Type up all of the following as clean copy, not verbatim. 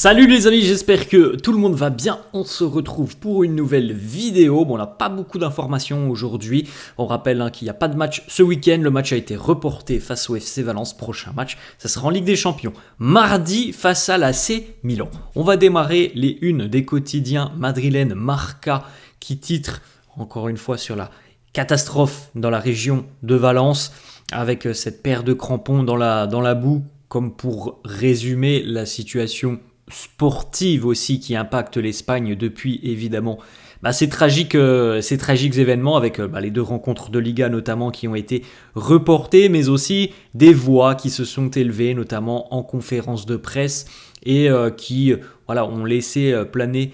Salut les amis, j'espère que tout le monde va bien. On se retrouve pour une nouvelle vidéo. Bon, on n'a pas beaucoup d'informations aujourd'hui. On rappelle qu'il n'y a pas de match ce week-end. Le match a été reporté face au FC Valence. Prochain match, ça sera en Ligue des Champions. Mardi face à l'AC Milan. On va démarrer les unes des quotidiens madrilènes Marca qui titre encore une fois sur la catastrophe dans la région de Valence avec cette paire de crampons dans la boue comme pour résumer la situation sportive aussi qui impacte l'Espagne depuis évidemment ces tragiques événements avec les deux rencontres de Liga notamment qui ont été reportées, mais aussi des voix qui se sont élevées notamment en conférence de presse et qui ont laissé planer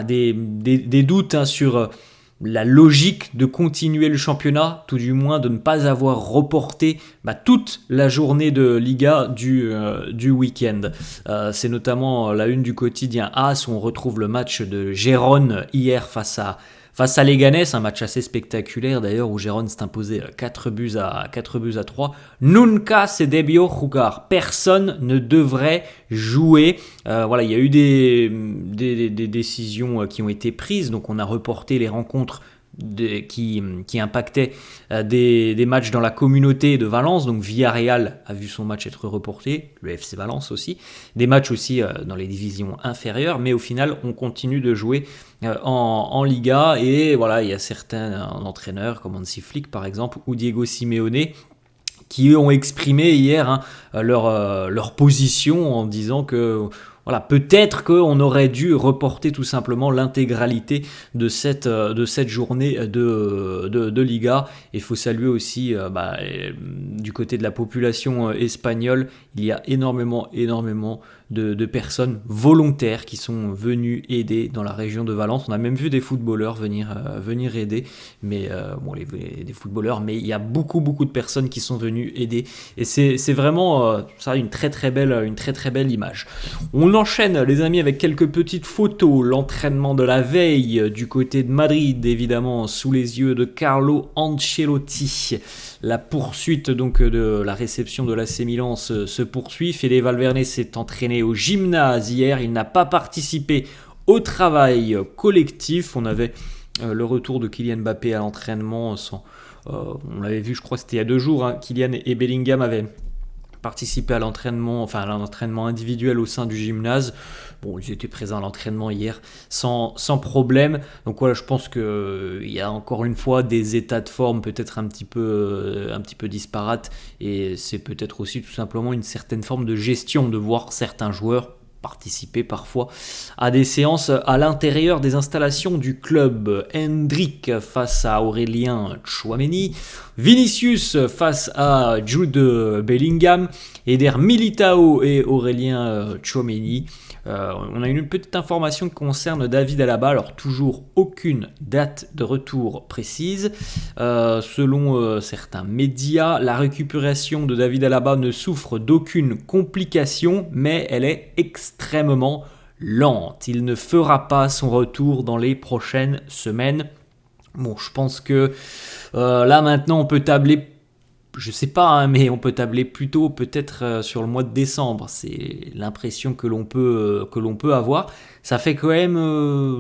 des doutes sur la logique de continuer le championnat, tout du moins de ne pas avoir reporté toute la journée de Liga du week-end. C'est notamment la une du quotidien AS où on retrouve le match de Gérone hier face à Leganés, un match assez spectaculaire d'ailleurs où Gérone s'est imposé 4 buts à 3. Nunca se debió jugar. Personne ne devrait jouer. Il y a eu des décisions qui ont été prises, donc on a reporté les rencontres qui impactaient des matchs dans la communauté de Valence. Donc Villarreal a vu son match être reporté, le FC Valence aussi, des matchs aussi dans les divisions inférieures, mais au final on continue de jouer en Liga et il y a certains entraîneurs comme Hansi Flick par exemple ou Diego Simeone qui ont exprimé hier leur position en disant que peut-être qu'on aurait dû reporter tout simplement l'intégralité de cette journée de Liga. Il faut saluer aussi du côté de la population espagnole, il y a énormément de personnes volontaires qui sont venues aider dans la région de Valence. On a même vu des footballeurs venir aider, mais des footballeurs, mais il y a beaucoup de personnes qui sont venues aider et c'est vraiment une très très belle image. On enchaîne les amis avec quelques petites photos, l'entraînement de la veille du côté de Madrid évidemment sous les yeux de Carlo Ancelotti. La poursuite donc de la réception de l'AC Milan se poursuit. Fede Valverde s'est entraîné au gymnase hier, il n'a pas participé au travail collectif. On avait le retour de Kylian Mbappé à l'entraînement on l'avait vu, je crois que c'était il y a 2 jours, Kylian et Bellingham avaient participé à l'entraînement individuel au sein du gymnase. Bon, ils étaient présents à l'entraînement hier sans problème. Donc je pense qu'il y a encore une fois des états de forme peut-être un petit peu disparates et c'est peut-être aussi tout simplement une certaine forme de gestion de voir certains joueurs participer parfois à des séances à l'intérieur des installations du club. Hendrick face à Aurélien Tchouaméni, Vinicius face à Jude Bellingham, Eder Militao et Aurélien Tchouaméni. On a une petite information qui concerne David Alaba, alors toujours aucune date de retour précise. Selon certains médias, la récupération de David Alaba ne souffre d'aucune complication, mais elle est extrêmement lente. Il ne fera pas son retour dans les prochaines semaines. Bon, je pense que là maintenant on peut tabler, je sais pas, mais on peut tabler plutôt peut-être sur le mois de décembre. C'est l'impression que l'on peut avoir. Ça fait quand même,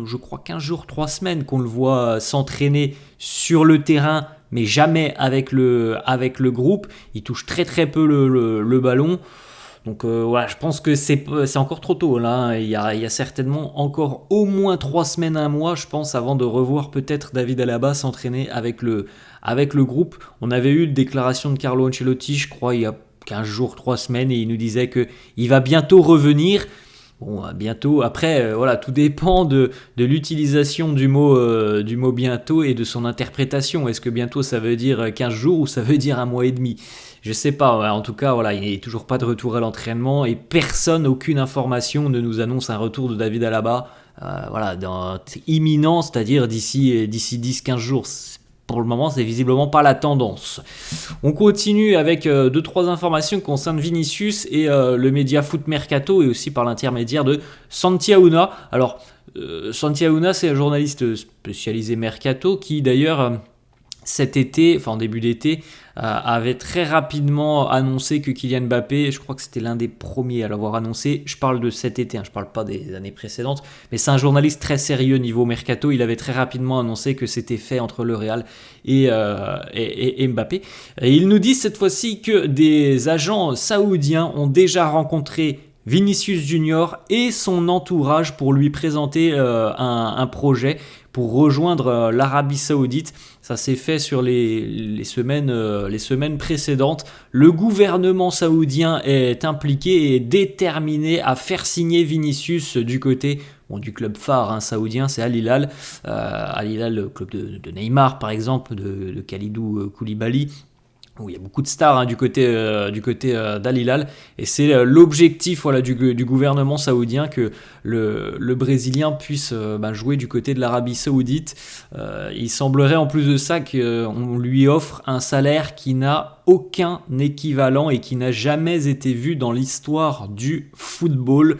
je crois, 15 jours, 3 semaines qu'on le voit s'entraîner sur le terrain, mais jamais avec le groupe. Il touche très très peu le ballon. Donc je pense que c'est encore trop tôt là. Il y a certainement encore au moins 3 semaines, 1 mois, je pense, avant de revoir peut-être David Alaba s'entraîner avec le groupe. On avait eu une déclaration de Carlo Ancelotti, je crois, il y a 15 jours, 3 semaines, et il nous disait qu'il va bientôt revenir. Bon, bientôt. Après, tout dépend de l'utilisation du mot bientôt et de son interprétation. Est-ce que bientôt ça veut dire 15 jours ou ça veut dire 1 mois et demi ? Je sais pas. En tout cas, il n'est toujours pas de retour à l'entraînement et aucune information ne nous annonce un retour de David Alaba. Imminent, c'est-à-dire d'ici 10-15 jours. Pour le moment, c'est visiblement pas la tendance. On continue avec 2-3 informations qui concernent Vinicius et le média Foot Mercato et aussi par l'intermédiaire de Santi Aouna. Alors, Santi Aouna, c'est un journaliste spécialisé Mercato qui d'ailleurs cet été, enfin en début d'été, avait très rapidement annoncé que Kylian Mbappé, je crois que c'était l'un des premiers à l'avoir annoncé, je parle de cet été, je parle pas des années précédentes, mais c'est un journaliste très sérieux niveau mercato, il avait très rapidement annoncé que c'était fait entre le Real et Mbappé. Et il nous dit cette fois-ci que des agents saoudiens ont déjà rencontré Vinicius Junior et son entourage pour lui présenter un projet pour rejoindre l'Arabie Saoudite. Ça s'est fait sur les semaines précédentes. Le gouvernement saoudien est impliqué et est déterminé à faire signer Vinicius du côté du club phare saoudien, c'est Al Hilal. Al Hilal, le club de Neymar par exemple, de Kalidou Koulibaly, où il y a beaucoup de stars du côté d'Al Hilal, et c'est l'objectif du gouvernement saoudien que le Brésilien puisse jouer du côté de l'Arabie Saoudite. Il semblerait en plus de ça qu'on lui offre un salaire qui n'a aucun équivalent et qui n'a jamais été vu dans l'histoire du football.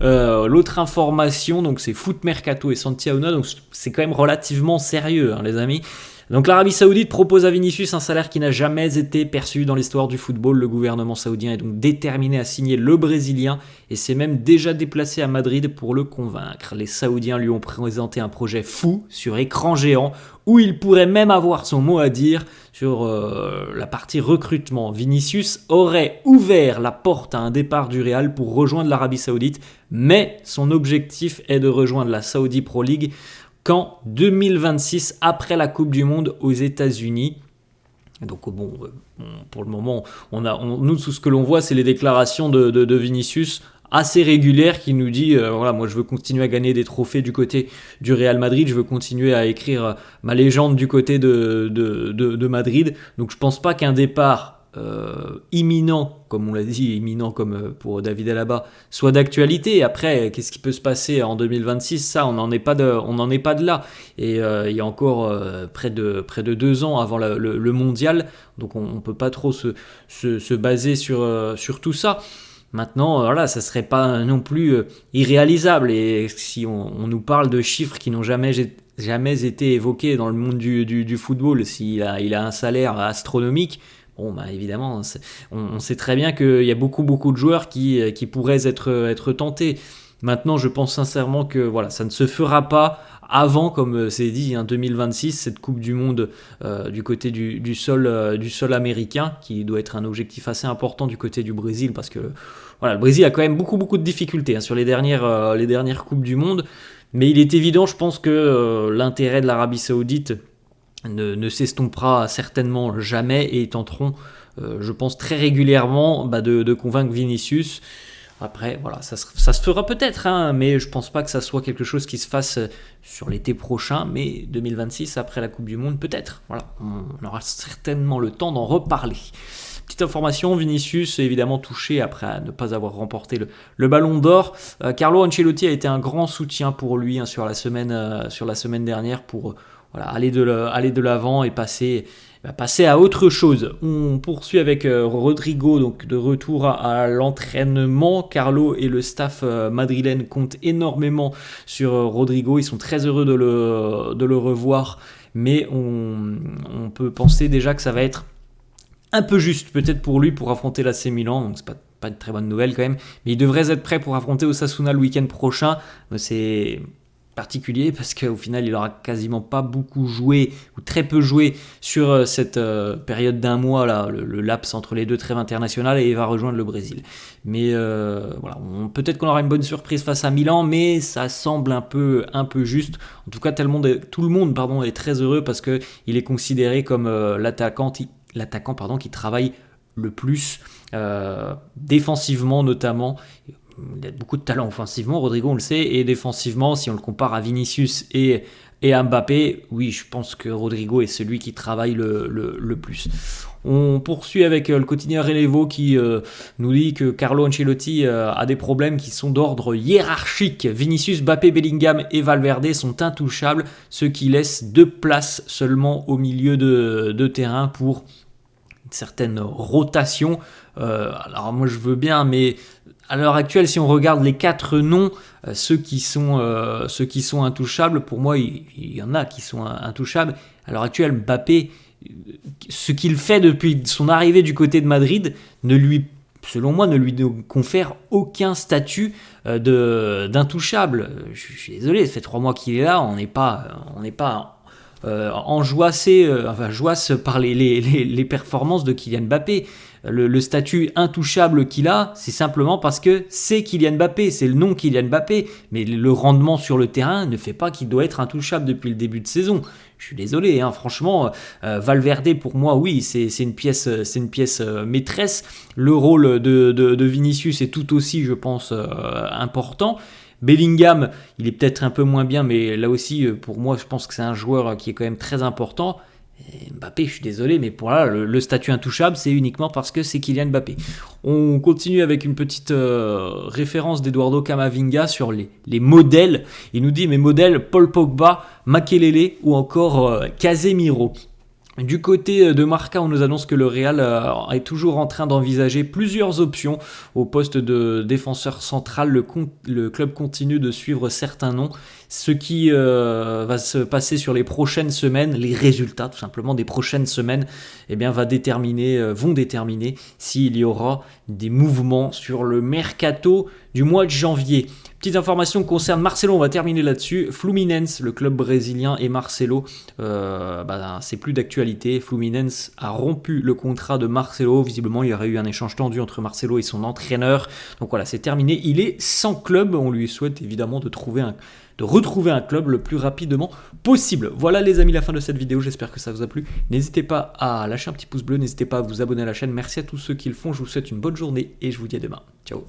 L'autre information, donc c'est Foot Mercato et Santiauna, donc c'est quand même relativement sérieux les amis. Donc l'Arabie Saoudite propose à Vinicius un salaire qui n'a jamais été perçu dans l'histoire du football. Le gouvernement saoudien est donc déterminé à signer le Brésilien et s'est même déjà déplacé à Madrid pour le convaincre. Les Saoudiens lui ont présenté un projet fou sur écran géant où il pourrait même avoir son mot à dire sur la partie recrutement. Vinicius aurait ouvert la porte à un départ du Real pour rejoindre l'Arabie Saoudite, mais son objectif est de rejoindre la Saudi Pro League qu'en 2026, après la Coupe du Monde aux États-Unis. Donc pour le moment, nous tout ce que l'on voit, c'est les déclarations de Vinicius assez régulières qui nous dit moi je veux continuer à gagner des trophées du côté du Real Madrid, je veux continuer à écrire ma légende du côté de Madrid. Donc je pense pas qu'un départ imminent, comme on l'a dit, imminent comme pour David Alaba, soit d'actualité. Après, qu'est-ce qui peut se passer en 2026 ? Ça, on n'en est pas de là. Et il y a encore près de 2 ans avant le mondial, donc on ne peut pas trop se baser sur tout ça. Maintenant, ça serait pas non plus irréalisable. Et si on nous parle de chiffres qui n'ont jamais été évoqués dans le monde du football, s'il a un salaire astronomique, évidemment, on sait très bien qu'il y a beaucoup de joueurs qui pourraient être tentés. Maintenant, je pense sincèrement que ça ne se fera pas avant, comme c'est dit, 2026, cette Coupe du Monde du côté du sol américain, qui doit être un objectif assez important du côté du Brésil, parce que le Brésil a quand même beaucoup de difficultés sur les dernières Coupes du Monde. Mais il est évident, je pense que l'intérêt de l'Arabie Saoudite ne s'estompera certainement jamais et ils tenteront, je pense, très régulièrement de convaincre Vinicius. Après, ça se fera peut-être, mais je pense pas que ça soit quelque chose qui se fasse sur l'été prochain, mais 2026, après la Coupe du Monde, peut-être. On aura certainement le temps d'en reparler. Petite information, Vinicius est évidemment touché après ne pas avoir remporté le Ballon d'Or. Carlo Ancelotti a été un grand soutien pour lui sur la semaine dernière pour aller de l'avant et passer à autre chose. On poursuit avec Rodrigo, donc de retour à l'entraînement. Carlo et le staff madrilène comptent énormément sur Rodrigo. Ils sont très heureux de le revoir, mais on peut penser déjà que ça va être un peu juste peut-être pour lui pour affronter l'AC Milan. Donc c'est pas une très bonne nouvelle quand même, mais il devrait être prêt pour affronter Osasuna le week-end prochain. C'est particulier parce qu'au final il aura quasiment pas beaucoup joué ou très peu joué sur cette période d'un mois là, le laps entre les deux trêves internationales, et il va rejoindre le Brésil. Mais peut-être qu'on aura une bonne surprise face à Milan, mais ça semble un peu juste. En tout cas, tout le monde est très heureux parce que il est considéré comme l'attaquant qui travaille le plus défensivement notamment. Il a beaucoup de talent offensivement, Rodrigo, on le sait, et défensivement, si on le compare à Vinicius et à Mbappé, oui, je pense que Rodrigo est celui qui travaille le plus. On poursuit avec le quotidien Relevo qui nous dit que Carlo Ancelotti a des problèmes qui sont d'ordre hiérarchique. Vinicius, Mbappé, Bellingham et Valverde sont intouchables, ce qui laisse 2 places seulement au milieu de terrain pour une certaine rotation. Alors moi je veux bien, mais à l'heure actuelle, si on regarde les 4 noms, ceux qui sont intouchables, pour moi, il y en a qui sont intouchables. À l'heure actuelle, Mbappé, ce qu'il fait depuis son arrivée du côté de Madrid selon moi, ne lui confère aucun statut d'intouchable. Je suis désolé, ça fait 3 mois qu'il est là, on n'est pas joasse par les performances de Kylian Mbappé. Le statut intouchable qu'il a, c'est simplement parce que c'est Kylian Mbappé, c'est le nom Kylian Mbappé, mais le rendement sur le terrain ne fait pas qu'il doit être intouchable depuis le début de saison. Je suis désolé, franchement, Valverde pour moi, oui, c'est une pièce maîtresse. Le rôle de Vinicius est tout aussi, je pense, important. Bellingham, il est peut-être un peu moins bien, mais là aussi, pour moi, je pense que c'est un joueur qui est quand même très important. Et Mbappé, je suis désolé, mais pour là, le statut intouchable, c'est uniquement parce que c'est Kylian Mbappé. On continue avec une petite référence d'Eduardo Camavinga sur les modèles. Il nous dit, mes modèles, Paul Pogba, Makelele ou encore Casemiro. Du côté de Marca, on nous annonce que le Real est toujours en train d'envisager plusieurs options au poste de défenseur central. Le club continue de suivre certains noms. Ce qui va se passer sur les prochaines semaines, les résultats tout simplement des prochaines semaines, vont déterminer s'il y aura des mouvements sur le mercato du mois de janvier. Petite information concerne Marcelo, on va terminer là-dessus. Fluminense, le club brésilien, et Marcelo, c'est plus d'actualité. Fluminense a rompu le contrat de Marcelo. Visiblement, il y aurait eu un échange tendu entre Marcelo et son entraîneur. Donc voilà, c'est terminé. Il est sans club. On lui souhaite évidemment de retrouver un club le plus rapidement possible. Voilà les amis, la fin de cette vidéo. J'espère que ça vous a plu. N'hésitez pas à lâcher un petit pouce bleu. N'hésitez pas à vous abonner à la chaîne. Merci à tous ceux qui le font. Je vous souhaite une bonne journée et je vous dis à demain. Ciao.